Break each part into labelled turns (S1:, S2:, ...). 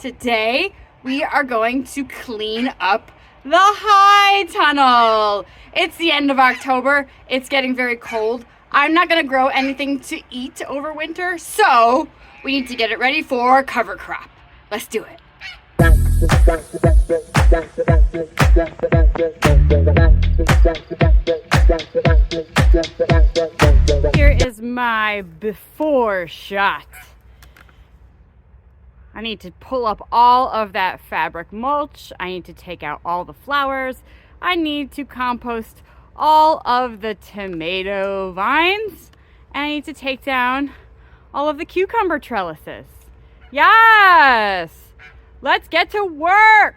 S1: Today, we are going to clean up the high tunnel. It's the end of October. It's getting very cold. I'm not gonna grow anything to eat over winter, so we need to get it ready for cover crop. Let's do it. Here is my before shot. I need to pull up all of that fabric mulch. I need to take out all the flowers. I need to compost all of the tomato vines. And I need to take down all of the cucumber trellises. Yes! Let's get to work!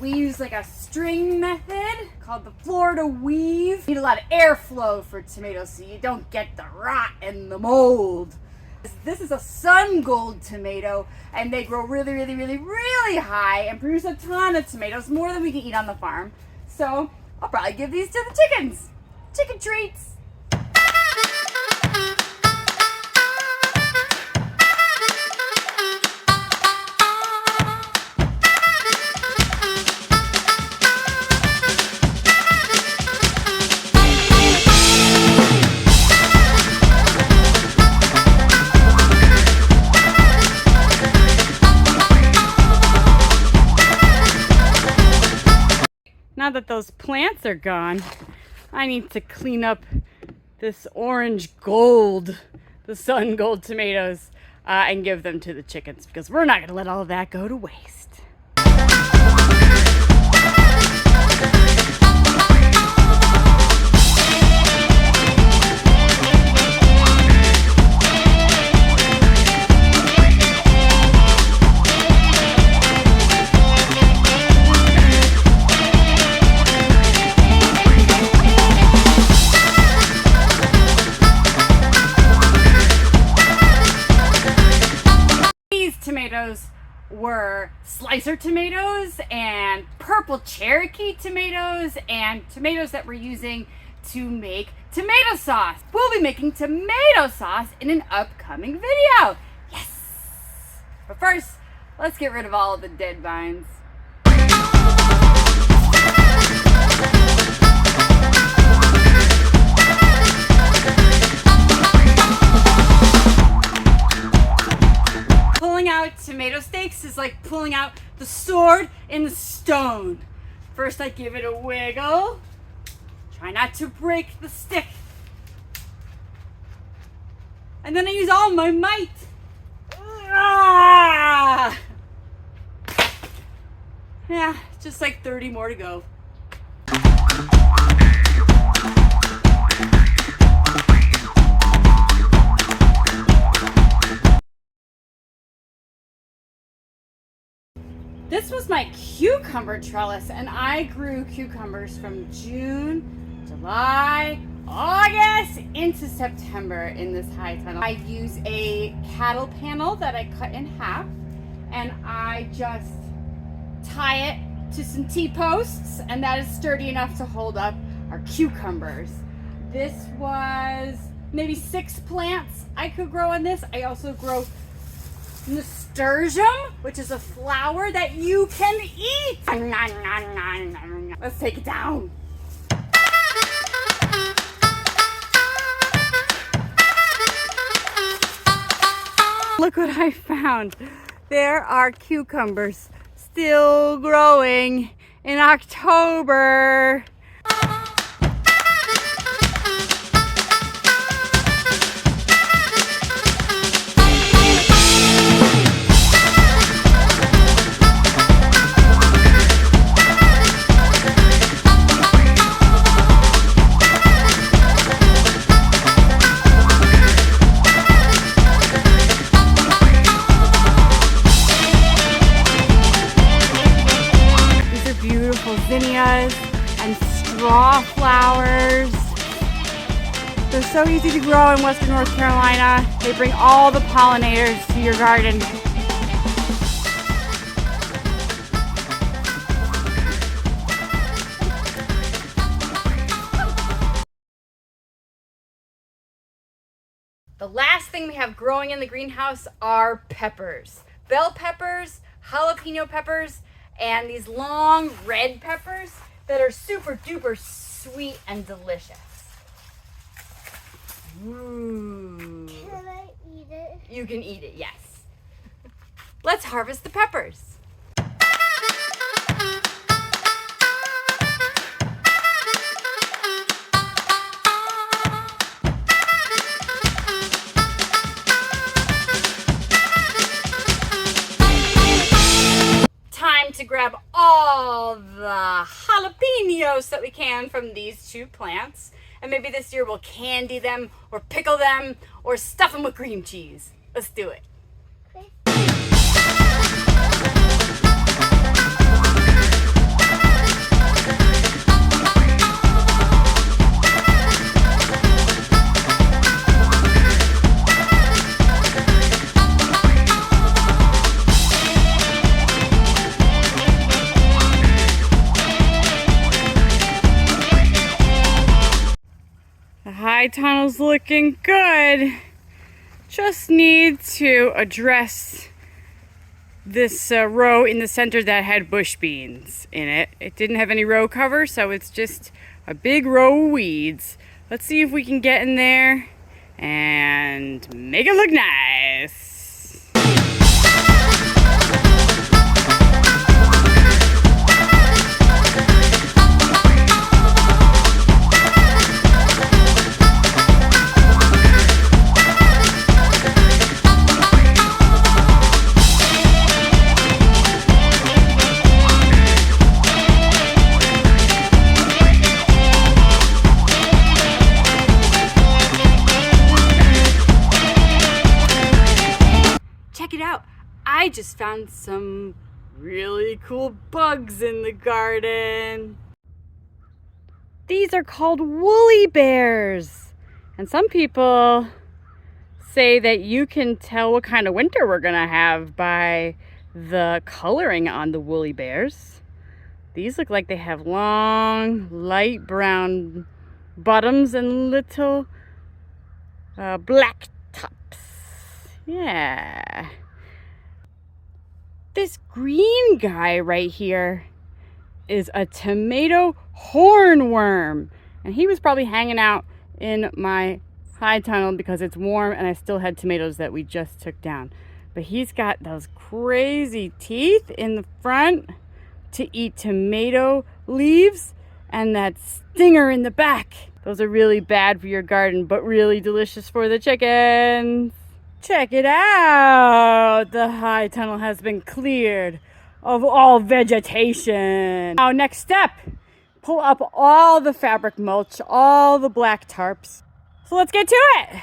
S1: We use like a string method called the Florida weave. You need a lot of airflow for tomatoes so you don't get the rot and the mold. This is a sun gold tomato and they grow really high and produce a ton of tomatoes, more than we can eat on the farm. So I'll probably give these to the chickens. Chicken treats. Now that those plants are gone, I need to clean up this orange gold, the sun gold tomatoes, and give them to the chickens because we're not gonna let all of that go to waste. Tomatoes were slicer tomatoes and purple Cherokee tomatoes and tomatoes that we're using to make tomato sauce. We'll be making tomato sauce in an upcoming video. Yes! But first, let's get rid of all of the dead vines. Pulling out tomato steaks is like pulling out the sword in the stone. First I give it a wiggle. Try not to break the stick. And then I use all my might. Ah! Yeah, just like 30 more to go. This was my cucumber trellis, and I grew cucumbers from June, July, August into September in this high tunnel. I use a cattle panel that I cut in half, and I just tie it to some T-posts, and that is sturdy enough to hold up our cucumbers. This was maybe 6 plants I could grow on this. I also grow nasturtium, which is a flower that you can eat. Let's take it down. Look what I found. There are cucumbers still growing in October. Zinnias and straw flowers. They're so easy to grow in Western North Carolina. They bring all the pollinators to your garden. The last thing we have growing in the greenhouse are peppers. Bell peppers, jalapeno peppers, and these long red peppers that are super duper sweet and delicious. Ooh.
S2: Can I eat it?
S1: You can eat it, yes. Let's harvest the peppers. Time to grab all the jalapenos that we can from these two plants. And maybe this year we'll candy them or pickle them or stuff them with cream cheese. Let's do it. The high tunnel's looking good. Just need to address this row in the center that had bush beans in it. It didn't have any row cover, so it's just a big row of weeds. Let's see if we can get in there and make it look nice. Check it out. I just found some really cool bugs in the garden. These are called woolly bears. And some people say that you can tell what kind of winter we're gonna have by the coloring on the woolly bears. These look like they have long, light brown bottoms and little black tops. Yeah. This green guy right here is a tomato hornworm. And he was probably hanging out in my high tunnel because it's warm and I still had tomatoes that we just took down. But he's got those crazy teeth in the front to eat tomato leaves and that stinger in the back. Those are really bad for your garden, but really delicious for the chickens. Check it out! The high tunnel has been cleared of all vegetation. Now, next step, pull up all the fabric mulch, all the black tarps. So let's get to it!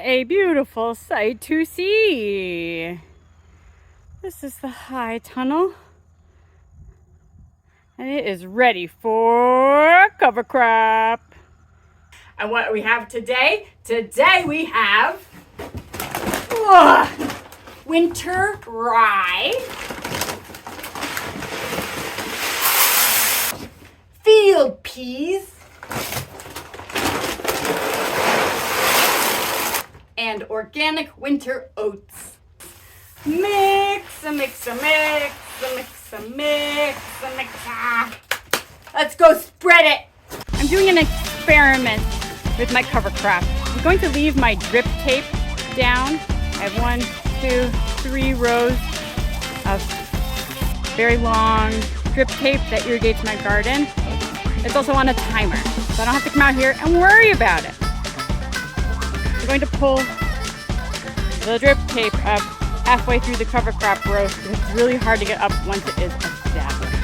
S1: A beautiful sight to see. This is the high tunnel and it is ready for cover crop. And what we have today? Today we have winter rye, field peas, and organic winter oats. Mix a mix a mix a mix a mix a mix. Let's go spread it. I'm doing an experiment with my cover crop. I'm going to leave my drip tape down. I have 1, 2, 3 rows of very long drip tape that irrigates my garden. It's also on a timer, so I don't have to come out here and worry about it. I'm going to pull the drip tape up halfway through the cover crop row because it's really hard to get up once it is established.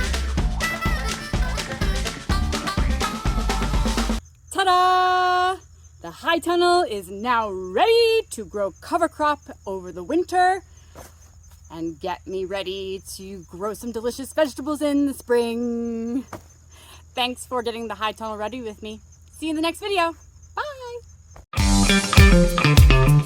S1: Ta-da! The high tunnel is now ready to grow cover crop over the winter and get me ready to grow some delicious vegetables in the spring. Thanks for getting the high tunnel ready with me. See you in the next video. Bye.